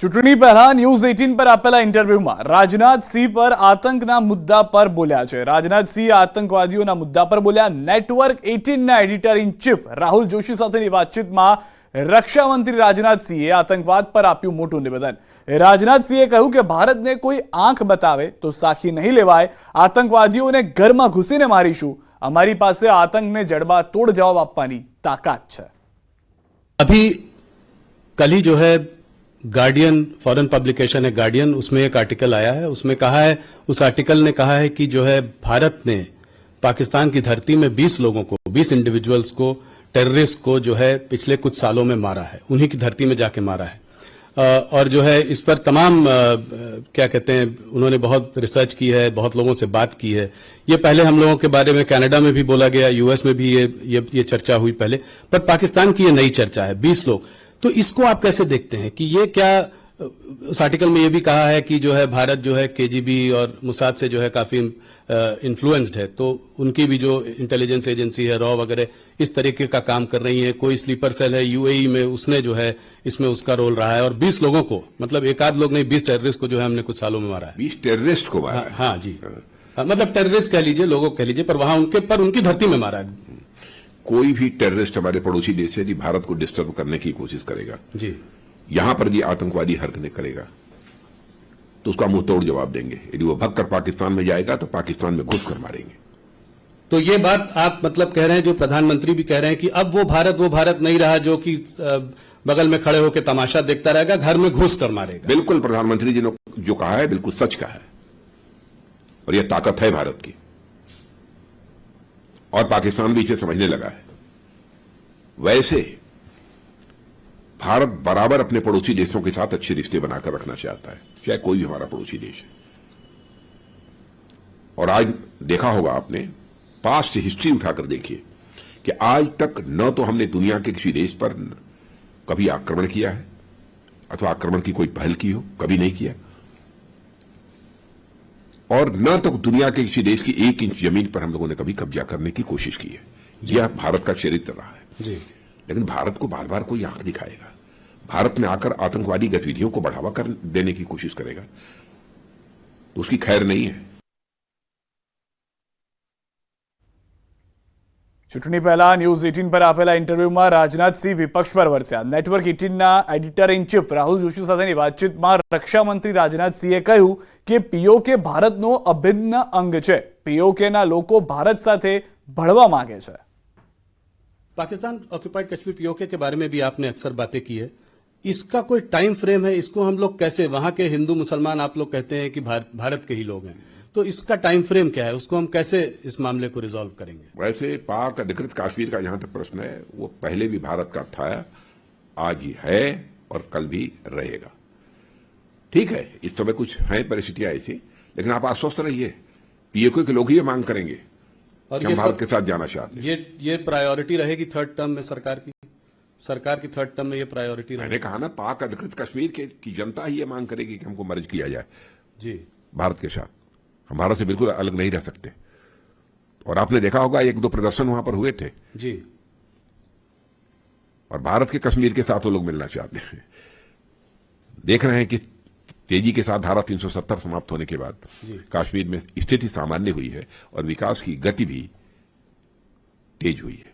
ચૂંટણી પહેલા ન્યૂઝ 18 પર આપેલા ઇન્ટરવ્યુમાં રાજનાથ સિંહ પર આતંકના મુદ્દા પર બોલ્યા છે। રાજનાથ સિંહ આતંકવાદીઓના મુદ્દા પર બોલ્યા। નેટવર્ક 18 ના editor in chief Rahul Joshi સાથેની વાતચીતમાં રક્ષા મંત્રી રાજનાથ સિંહે આતંકવાદ પર આપ્યું મોટું નિવેદન। રાજનાથ સિંહે કહ્યું કે ભારતને કોઈ આંખ બતાવે તો સાખી नहीं લેવાય। આતંકવાદીઓને ઘરમાં ઘૂસીને મારીશું। અમારી પાસે આતંકને જડબાતોડ જવાબ આપવાની તાકાત છે। अभी कल ही जो है गार्डियन फॉरेन पब्लिकेशन है गार्डियन, उसमें एक आर्टिकल आया है। उसमें कहा है, उस आर्टिकल ने कहा है कि जो है भारत ने पाकिस्तान की धरती में 20 लोगों को, 20 इंडिविजुअल्स को, टेररिस्ट को जो है पिछले कुछ सालों में मारा है, उन्हीं की धरती में जाके मारा है। और जो है इस पर तमाम क्या कहते हैं, उन्होंने बहुत रिसर्च की है, बहुत लोगों से बात की है। ये पहले हम लोगों के बारे में कनाडा में भी बोला गया, यूएस में भी ये चर्चा हुई पहले, पर पाकिस्तान की ये नई चर्चा है, 20 लोग। तो इसको आप कैसे देखते हैं कि ये क्या, उस आर्टिकल में ये भी कहा है कि जो है भारत जो है केजीबी और मुसाद से जो है काफी इन्फ्लुएंस्ड है, तो उनकी भी जो इंटेलिजेंस एजेंसी है, रॉ वगैरह इस तरीके का काम कर रही है। कोई स्लीपर सेल है यूएई में, उसने जो है इसमें उसका रोल रहा है। और 20 लोगों को, मतलब एक आध लोग नहीं, 20 टेररिस्ट को जो है हमने कुछ सालों में मारा है। 20 टेररिस्ट को मारा है? हाँ जी, मतलब टेररिस्ट कह लीजिए, लोगों कह लीजिए, पर वहां उनकी धरती में मारा है। कोई भी टेररिस्ट हमारे पड़ोसी देश से यदि भारत को डिस्टर्ब करने की कोशिश करेगा जी, यहां पर भी आतंकवादी हरकतें करेगा तो उसका मुंह तोड़ जवाब देंगे। यदि वो भगकर पाकिस्तान में जाएगा तो पाकिस्तान में घुस कर मारेंगे। तो ये बात आप मतलब कह रहे हैं, जो प्रधानमंत्री भी कह रहे हैं कि अब वो भारत नहीं रहा जो कि बगल में खड़े होकर तमाशा देखता रहेगा, घर में घुस कर मारेगा। बिल्कुल, प्रधानमंत्री जी ने जो कहा है बिल्कुल सच कहा है, और यह ताकत है भारत की, और पाकिस्तान भी इसे समझने लगा है। वैसे भारत बराबर अपने पड़ोसी देशों के साथ अच्छे रिश्ते बनाकर रखना चाहता है, चाहे कोई भी हमारा पड़ोसी देश है। और आज देखा होगा आपने, पास्ट हिस्ट्री उठाकर देखिए कि आज तक न तो हमने दुनिया के किसी देश पर कभी आक्रमण किया है अथवा आक्रमण की कोई पहल की हो, कभी नहीं किया, और न तो दुनिया के किसी देश की 1 इंच जमीन पर हम लोगों ने कभी कब्जा करने की कोशिश की है। यह भारत का चरित्र रहा है जी। लेकिन भारत को बार बार कोई आंख दिखाएगा, भारत में आकर आतंकवादी गतिविधियों को बढ़ावा कर देने की कोशिश करेगा तो उसकी खैर नहीं है। ચૂંટણી પહેલા ન્યૂઝ 18 પર આપેલા ઇન્ટરવ્યુમાં રાજનાથ સિંહ વિપક્ષ પર વરસ્યા। નેટવર્ક 18 ના editor in chief Rahul Joshi સાથેની વાતચીતમાં રક્ષા મંત્રી રાજનાથ સિંહે કહ્યું કે પીઓકે ભારતનો અભિન્ન અંગ છે। પીઓકેના લોકો ભારત સાથે ભળવા માંગે છે। पाकिस्तान ऑक्युपाइड कश्मीर पीओके के बारे में भी आपने अक्सर बातें की है, इसका कोई टाइम फ्रेम है? इसको हम लोग कैसे, वहां के हिंदू मुसलमान आप लोग कहते हैं कि भारत के ही लोग हैं, तो इसका टाइम फ्रेम क्या है? उसको हम कैसे इस मामले को रिजॉल्व करेंगे? वैसे पाक अधिकृत कश्मीर का जहां तक प्रश्न है, वो पहले भी भारत का था, आज ही है और कल भी रहेगा। ठीक है, इस समय कुछ है परिस्थितियां ऐसी, लेकिन आप आश्वस्त रहिए, पीओके के लोग ही ये मांग करेंगे और हम भारत के साथ जाना चाहते हैं। ये प्रायोरिटी रहेगी थर्ड टर्म में सरकार की थर्ड टर्म में ये प्रायोरिटी मैंने कहा ना, पाक अधिकृत कश्मीर की जनता ही ये मांग करेगी कि हमको मर्ज किया जाए जी भारत के साथ। हम भारत से बिल्कुल अलग नहीं रह सकते। और आपने देखा होगा 1-2 प्रदर्शन वहां पर हुए थे जी, और भारत के कश्मीर के साथ वो लोग मिलना चाहते हैं। देख रहे हैं कि तेजी के साथ धारा 370 समाप्त होने के बाद कश्मीर में स्थिति सामान्य हुई है और विकास की गति भी तेज हुई है।